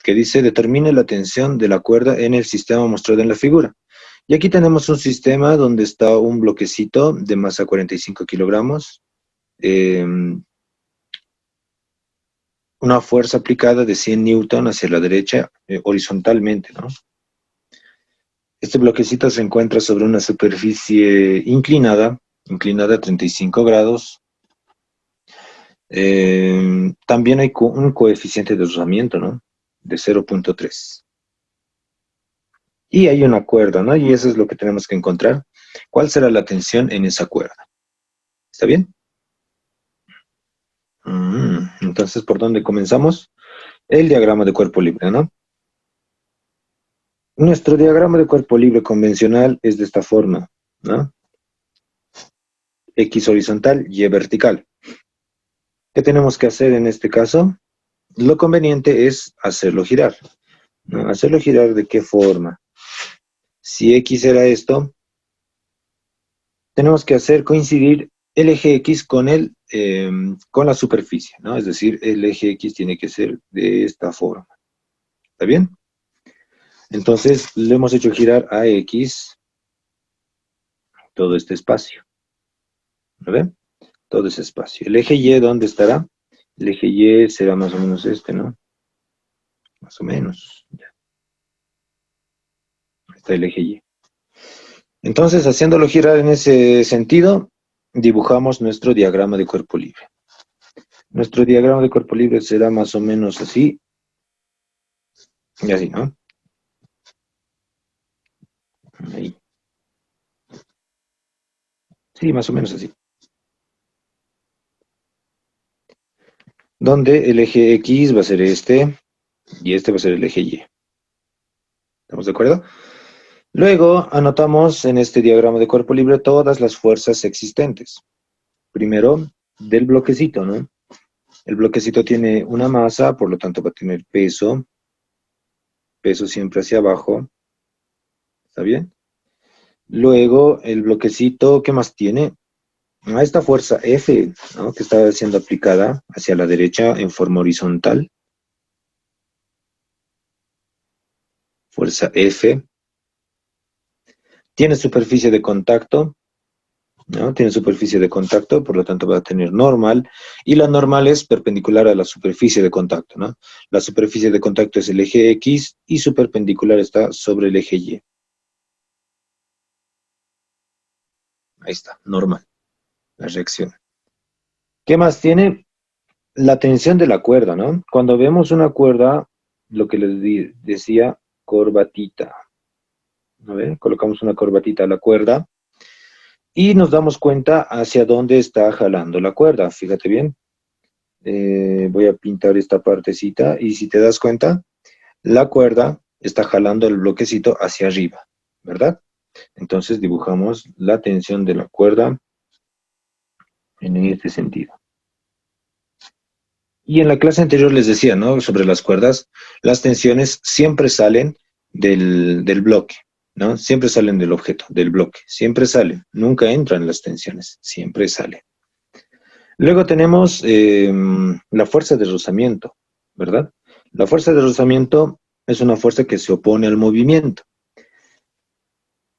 que dice determine la tensión de la cuerda en el sistema mostrado en la figura. Y aquí tenemos un sistema donde está un bloquecito de masa 45 kilogramos, una fuerza aplicada de 100 newton hacia la derecha horizontalmente, ¿no? Este bloquecito se encuentra sobre una superficie inclinada a 35 grados. También hay un coeficiente de rozamiento, ¿no? De 0.3. Y hay una cuerda, ¿no? Y eso es lo que tenemos que encontrar. ¿Cuál será la tensión en esa cuerda? ¿Está bien? Entonces, ¿por dónde comenzamos? El diagrama de cuerpo libre, ¿no? Nuestro diagrama de cuerpo libre convencional es de esta forma, ¿no? X horizontal, Y vertical. ¿Qué tenemos que hacer en este caso? Lo conveniente es hacerlo girar, ¿no? ¿Hacerlo girar de qué forma? Si X era esto, tenemos que hacer coincidir el eje X con la superficie, ¿no? Es decir, el eje X tiene que ser de esta forma. ¿Está bien? Entonces, le hemos hecho girar a X todo este espacio. ¿Lo ven? Todo ese espacio. ¿El eje Y dónde estará? El eje Y será más o menos este, ¿no? Más o menos. Ya. Está el eje Y. Entonces, haciéndolo girar en ese sentido, dibujamos nuestro diagrama de cuerpo libre. Nuestro diagrama de cuerpo libre será más o menos así. Y así, ¿no? Ahí. Sí, más o menos así. Donde el eje X va a ser este, y este va a ser el eje Y. ¿Estamos de acuerdo? Luego, anotamos en este diagrama de cuerpo libre todas las fuerzas existentes. Primero, del bloquecito, ¿no? El bloquecito tiene una masa, por lo tanto va a tener peso. Peso siempre hacia abajo. ¿Está bien? Luego, el bloquecito, ¿qué más tiene? A esta fuerza F, ¿no? Que está siendo aplicada hacia la derecha en forma horizontal. Fuerza F. Tiene superficie de contacto, ¿no? Tiene superficie de contacto, por lo tanto va a tener normal. Y la normal es perpendicular a la superficie de contacto, ¿no? La superficie de contacto es el eje X y su perpendicular está sobre el eje Y. Ahí está, normal. La reacción. ¿Qué más tiene? La tensión de la cuerda, ¿no? Cuando vemos una cuerda, lo que les decía, corbatita. A ver, colocamos una corbatita a la cuerda y nos damos cuenta hacia dónde está jalando la cuerda. Fíjate bien. Voy a pintar esta partecita y si te das cuenta, la cuerda está jalando el bloquecito hacia arriba, ¿verdad? Entonces dibujamos la tensión de la cuerda en este sentido. Y en la clase anterior les decía, ¿no? Sobre las cuerdas, las tensiones siempre salen del bloque, ¿no? Siempre salen del objeto, del bloque. Siempre salen. Nunca entran las tensiones. Siempre salen. Luego tenemos la fuerza de rozamiento, ¿verdad? La fuerza de rozamiento es una fuerza que se opone al movimiento.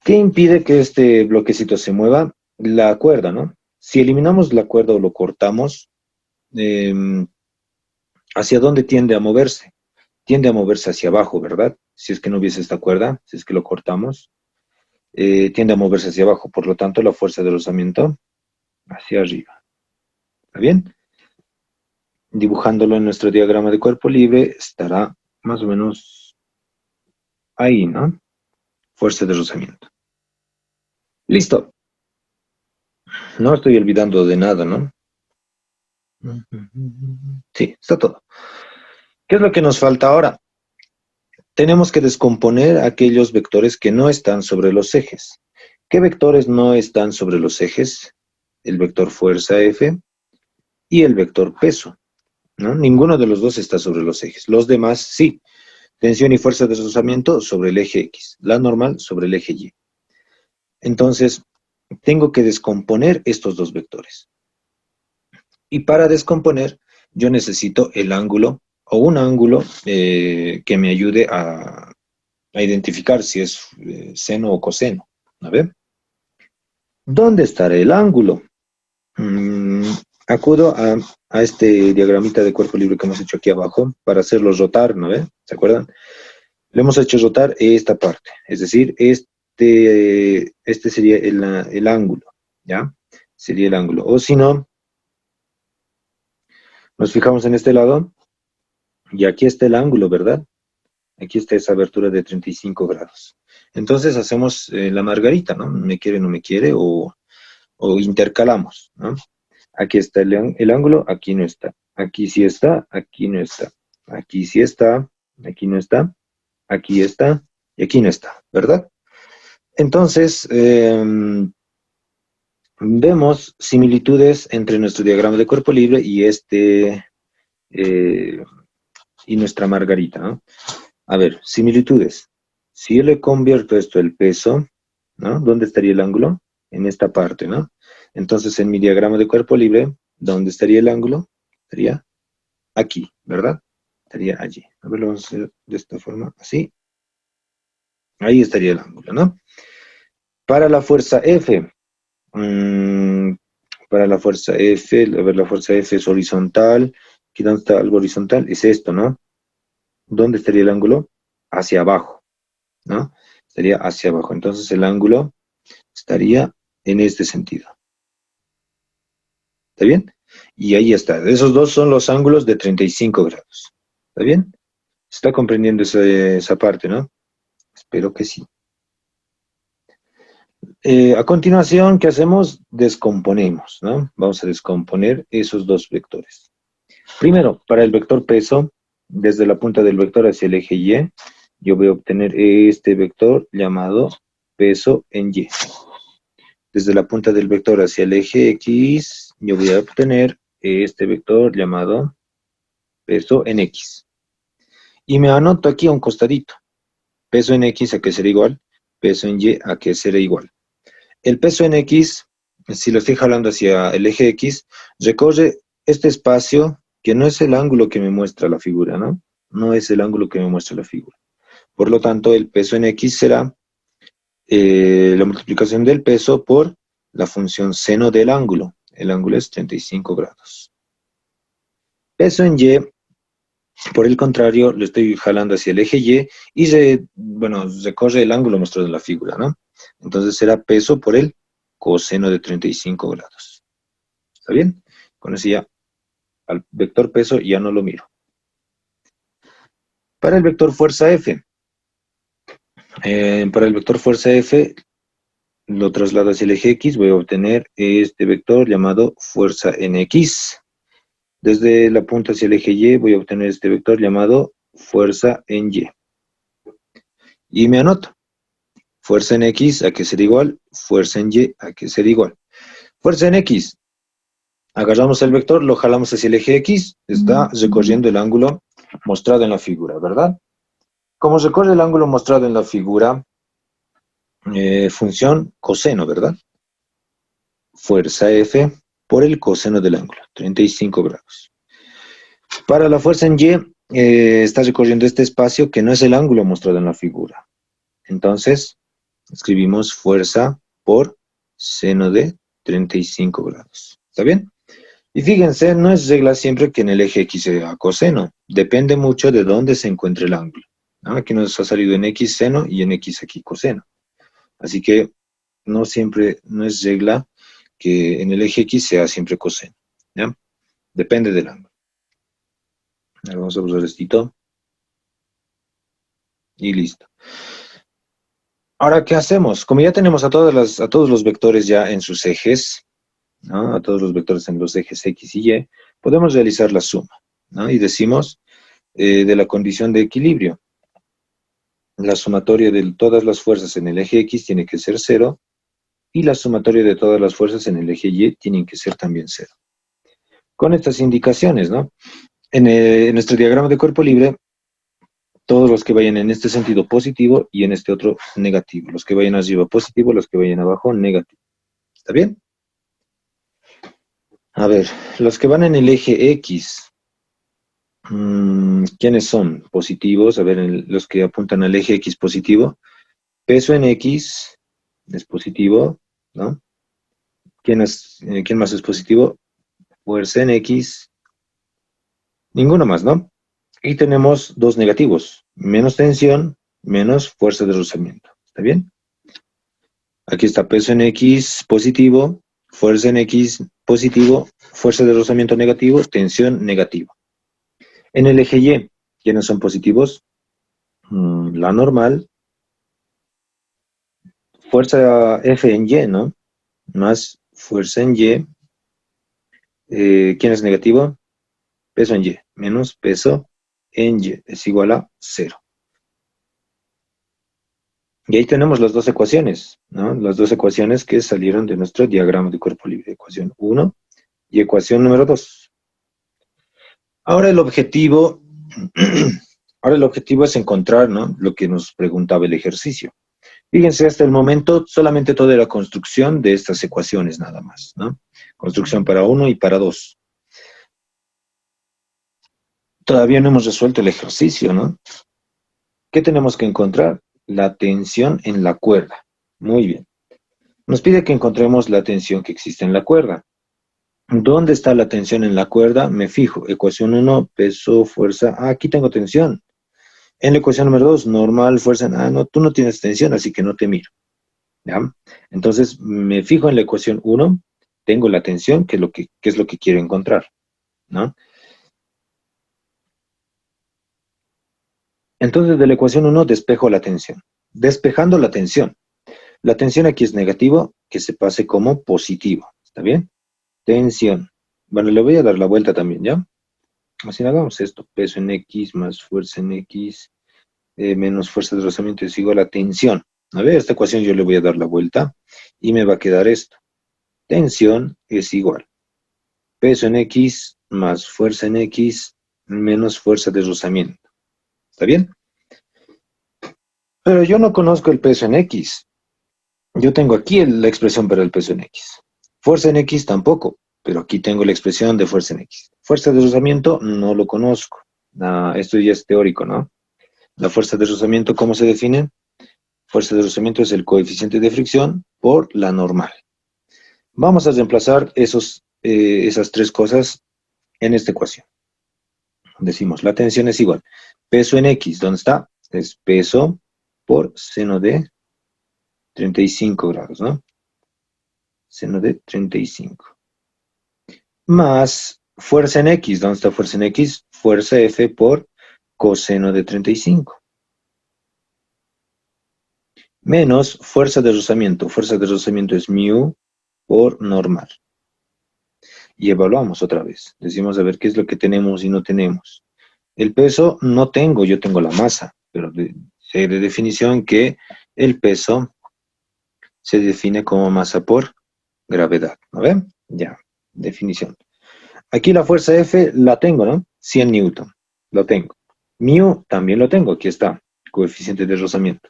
¿Qué impide que este bloquecito se mueva? La cuerda, ¿no? Si eliminamos la cuerda o lo cortamos, ¿hacia dónde tiende a moverse? Tiende a moverse hacia abajo, ¿verdad? Si es que no hubiese esta cuerda, si es que lo cortamos, tiende a moverse hacia abajo. Por lo tanto, la fuerza de rozamiento hacia arriba. ¿Está bien? Dibujándolo en nuestro diagrama de cuerpo libre, estará más o menos ahí, ¿no? Fuerza de rozamiento. Listo. No estoy olvidando de nada, ¿no? Sí, está todo. ¿Qué es lo que nos falta ahora? Tenemos que descomponer aquellos vectores que no están sobre los ejes. ¿Qué vectores no están sobre los ejes? El vector fuerza F y el vector peso, ¿no? Ninguno de los dos está sobre los ejes. Los demás sí. Tensión y fuerza de deslizamiento sobre el eje X. La normal sobre el eje Y. Entonces, tengo que descomponer estos dos vectores. Y para descomponer, yo necesito el ángulo o un ángulo que me ayude a identificar si es seno o coseno. A ver, ¿dónde estará el ángulo? Mm, acudo a este diagramita de cuerpo libre que hemos hecho aquí abajo para hacerlo rotar, ¿no ve? ¿Se acuerdan? Le hemos hecho rotar esta parte, es decir, este sería el ángulo, ¿ya? Sería el ángulo. O si no, nos fijamos en este lado y aquí está el ángulo, ¿verdad? Aquí está esa abertura de 35 grados. Entonces hacemos la margarita, ¿no? Me quiere, no me quiere, o intercalamos, ¿no? Aquí está el ángulo, aquí no está. Aquí sí está, aquí no está. Aquí sí está, aquí no está. Aquí está y aquí no está, ¿verdad? Entonces, vemos similitudes entre nuestro diagrama de cuerpo libre y y nuestra margarita, ¿no? A ver, similitudes. Si yo le convierto esto el peso, ¿no? ¿Dónde estaría el ángulo? En esta parte, ¿no? Entonces, en mi diagrama de cuerpo libre, ¿dónde estaría el ángulo? Estaría aquí, ¿verdad? Estaría allí. A ver, lo vamos a hacer de esta forma, así. Ahí estaría el ángulo, ¿no? Para la fuerza F, para la fuerza F, a ver, la fuerza F es horizontal. Aquí donde está algo horizontal, es esto, ¿no? ¿Dónde estaría el ángulo? Hacia abajo, ¿no? Estaría hacia abajo. Entonces el ángulo estaría en este sentido. ¿Está bien? Y ahí está. Esos dos son los ángulos de 35 grados. ¿Está bien? ¿Se está comprendiendo esa parte, no? Espero que sí. A continuación, ¿qué hacemos? Descomponemos, ¿no? Vamos a descomponer esos dos vectores. Primero, para el vector peso, desde la punta del vector hacia el eje Y, yo voy a obtener este vector llamado peso en Y. Desde la punta del vector hacia el eje X, yo voy a obtener este vector llamado peso en X. Y me anoto aquí a un costadito. Peso en X, ¿a qué será igual? Peso en Y, ¿a qué será igual? El peso en X, si lo estoy jalando hacia el eje X, recorre este espacio que no es el ángulo que me muestra la figura, ¿no? No es el ángulo que me muestra la figura. Por lo tanto, el peso en X será la multiplicación del peso por la función seno del ángulo. El ángulo es 35 grados. Peso en Y, por el contrario, lo estoy jalando hacia el eje Y y recorre el ángulo mostrado en la figura, ¿no? Entonces será peso por el coseno de 35 grados. ¿Está bien? Con eso ya, al vector peso ya no lo miro. Para el vector fuerza F, lo traslado hacia el eje X, voy a obtener este vector llamado fuerza en X. Desde la punta hacia el eje Y voy a obtener este vector llamado fuerza en Y. Y me anoto. Fuerza en X, ¿a qué será igual? Fuerza en Y, ¿a qué será igual? Fuerza en X. Agarramos el vector, lo jalamos hacia el eje X, está recorriendo el ángulo mostrado en la figura, ¿verdad? Como recorre el ángulo mostrado en la figura, función coseno, ¿verdad? Fuerza F por el coseno del ángulo, 35 grados. Para la fuerza en Y, está recorriendo este espacio que no es el ángulo mostrado en la figura. Entonces, escribimos fuerza por seno de 35 grados. ¿Está bien? Y fíjense, no es regla siempre que en el eje X sea coseno. Depende mucho de dónde se encuentre el ángulo, ¿no? Aquí nos ha salido en X seno y en X aquí coseno. Así que no siempre, no es regla que en el eje X sea siempre coseno, ¿ya? Depende del ángulo. Ahora vamos a usar esto. Y listo. Ahora, ¿qué hacemos? Como ya tenemos a todos los vectores ya en sus ejes, ¿no? A todos los vectores en los ejes X y Y, podemos realizar la suma, ¿no? Y decimos de la condición de equilibrio. La sumatoria de todas las fuerzas en el eje X tiene que ser 0 y la sumatoria de todas las fuerzas en el eje Y tienen que ser también 0. Con estas indicaciones, ¿no? En nuestro diagrama de cuerpo libre, todos los que vayan en este sentido positivo y en este otro negativo. Los que vayan arriba positivo, los que vayan abajo negativo. ¿Está bien? A ver, los que van en el eje X, ¿Quiénes son positivos? A ver, los que apuntan al eje X positivo. Peso en X es positivo, ¿no? ¿Quién más es positivo? Fuerza en X. Ninguno más, ¿no? Y tenemos dos negativos. Menos tensión, menos fuerza de rozamiento. ¿Está bien? Aquí está peso en X positivo, fuerza en X positivo, fuerza de rozamiento negativo, tensión negativa. En el eje Y, ¿quiénes son positivos? La normal, fuerza F en Y, ¿no? Más fuerza en Y. ¿Quién es negativo? Peso en Y, menos peso en Y, es igual a 0. Y ahí tenemos las dos ecuaciones, ¿no? Las dos ecuaciones que salieron de nuestro diagrama de cuerpo libre. Ecuación 1 y ecuación número 2. Ahora el objetivo, ahora el objetivo es encontrar, ¿no?, lo que nos preguntaba el ejercicio. Fíjense, hasta el momento solamente toda la construcción de estas ecuaciones nada más, ¿no? Construcción para 1 y para 2. Todavía no hemos resuelto el ejercicio, ¿no? ¿Qué tenemos que encontrar? La tensión en la cuerda. Muy bien. Nos pide que encontremos la tensión que existe en la cuerda. ¿Dónde está la tensión en la cuerda? Me fijo. Ecuación 1, peso, fuerza. Ah, aquí tengo tensión. En la ecuación número 2, normal, fuerza. Ah, no, tú no tienes tensión, así que no te miro. ¿Ya? Entonces, me fijo en la ecuación 1, tengo la tensión, que es lo que quiero encontrar, ¿no? Entonces, de la ecuación 1, despejo la tensión. Despejando la tensión aquí es negativo, que se pase como positivo. ¿Está bien? Tensión. Bueno, le voy a dar la vuelta también, ¿ya? Así hagamos esto. Peso en X más fuerza en X menos fuerza de rozamiento es igual a tensión. A ver, esta ecuación yo le voy a dar la vuelta y me va a quedar esto. Tensión es igual. Peso en X más fuerza en X menos fuerza de rozamiento. ¿Está bien? Pero yo no conozco el peso en X. Yo tengo aquí la expresión para el peso en X. Fuerza en X tampoco, pero aquí tengo la expresión de fuerza en X. Fuerza de rozamiento no lo conozco. Esto ya es teórico, ¿no? La fuerza de rozamiento, ¿cómo se define? Fuerza de rozamiento es el coeficiente de fricción por la normal. Vamos a reemplazar esas tres cosas en esta ecuación. Decimos, la tensión es igual. Peso en X, ¿dónde está? Es peso por seno de 35 grados, ¿no? Seno de 35. Más fuerza en X, ¿dónde está fuerza en X? Fuerza F por coseno de 35. Menos fuerza de rozamiento. Fuerza de rozamiento es mu por normal. Y evaluamos otra vez. Decimos a ver qué es lo que tenemos y no tenemos. El peso no tengo, yo tengo la masa, pero sé de definición que el peso se define como masa por gravedad. ¿No ven? Ya, definición. Aquí la fuerza F la tengo, ¿no? 100 newton, lo tengo. Mu también lo tengo, aquí está, coeficiente de rozamiento.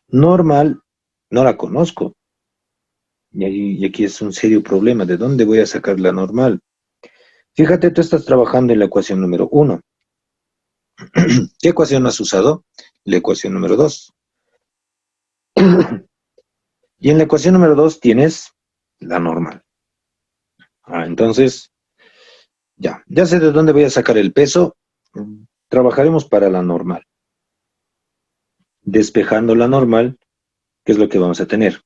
Normal, no la conozco. Y aquí es un serio problema. ¿De dónde voy a sacar la normal? Fíjate, tú estás trabajando en la ecuación número 1. ¿Qué ecuación has usado? La ecuación número 2. Y en la ecuación número 2 tienes la normal. Entonces, ya sé de dónde voy a sacar el peso. Trabajaremos para la normal. Despejando la normal, ¿qué es lo que vamos a tener?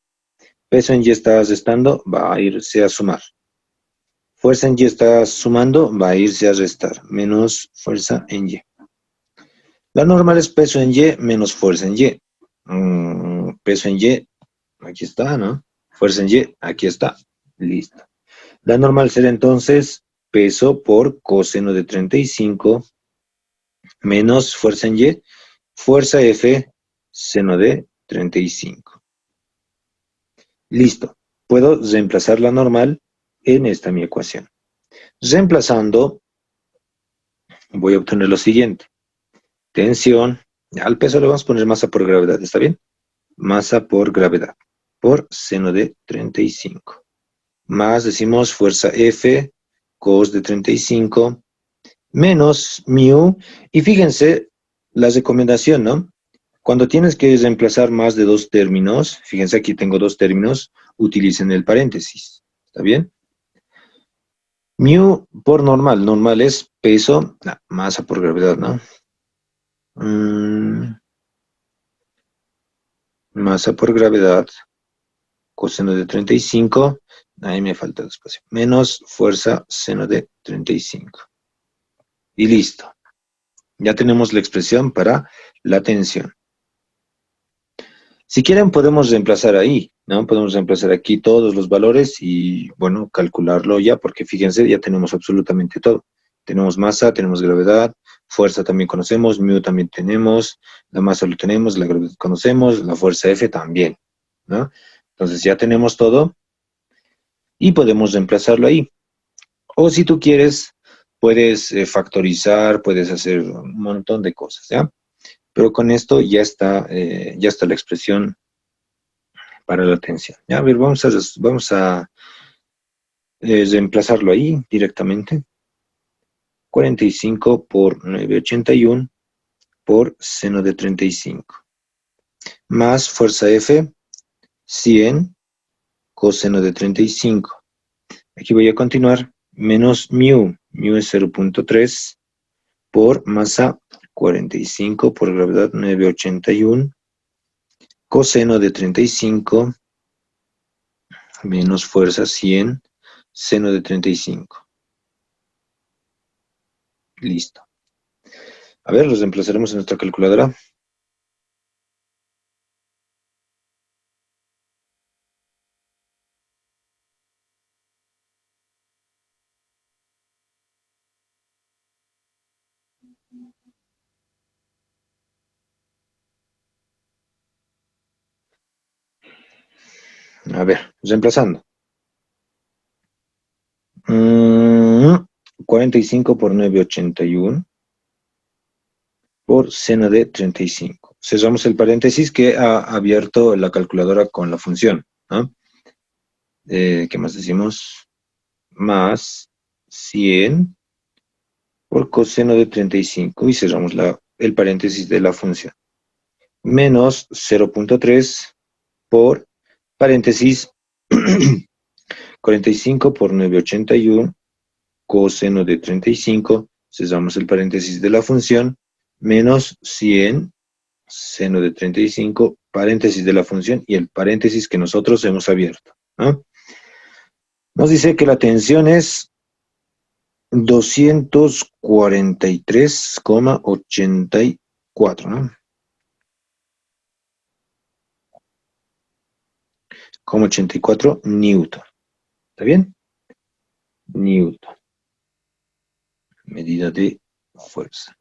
Peso en Y está restando, va a irse a sumar. Fuerza en Y está sumando, va a irse a restar. Menos fuerza en Y. La normal es peso en Y menos fuerza en Y. Peso en Y, aquí está, ¿no? Fuerza en Y, aquí está. Listo. La normal será entonces peso por coseno de 35 menos fuerza en Y, fuerza F, seno de 35. Listo. Puedo reemplazar la normal en esta mi ecuación. Reemplazando, voy a obtener lo siguiente. Tensión, al peso le vamos a poner masa por gravedad, ¿está bien? Masa por gravedad, por seno de 35. Más decimos fuerza F, cos de 35, menos mu, y fíjense la recomendación, ¿no? Cuando tienes que reemplazar más de dos términos, fíjense aquí tengo dos términos, utilicen el paréntesis, ¿está bien? Mu por normal, normal es peso, masa por gravedad, ¿no? Masa por gravedad, coseno de 35, ahí me falta el espacio, menos fuerza seno de 35. Y listo. Ya tenemos la expresión para la tensión. Si quieren podemos reemplazar ahí, ¿no? Podemos reemplazar aquí todos los valores y, bueno, calcularlo ya, porque fíjense, ya tenemos absolutamente todo. Tenemos masa, tenemos gravedad, fuerza también conocemos, mu también tenemos, la masa lo tenemos, la gravedad conocemos, la fuerza F también, ¿no? Entonces ya tenemos todo y podemos reemplazarlo ahí. O si tú quieres, puedes factorizar, puedes hacer un montón de cosas, ¿ya? Pero con esto ya está la expresión para la tensión. ¿Ya? A ver, vamos a reemplazarlo ahí directamente. 45 por 981 por seno de 35. Más fuerza F, 100 coseno de 35. Aquí voy a continuar. Menos mu, mu es 0.3 por masa 45 por gravedad 981. Coseno de 35 menos fuerza 100 seno de 35. Listo. A ver, los reemplazaremos en nuestra calculadora. A ver, reemplazando. 45 por 981 por seno de 35. Cerramos el paréntesis que ha abierto la calculadora con la función, ¿no? ¿Qué más decimos? Más 100 por coseno de 35 y cerramos el paréntesis de la función. Menos 0.3 por paréntesis 45 por 981 coseno de 35, cerramos el paréntesis de la función, menos 100 seno de 35, paréntesis de la función y el paréntesis que nosotros hemos abierto, ¿no? Nos dice que la tensión es 243,84, ¿no? Como 84 newton. ¿Está bien? Newton. Medida de fuerza.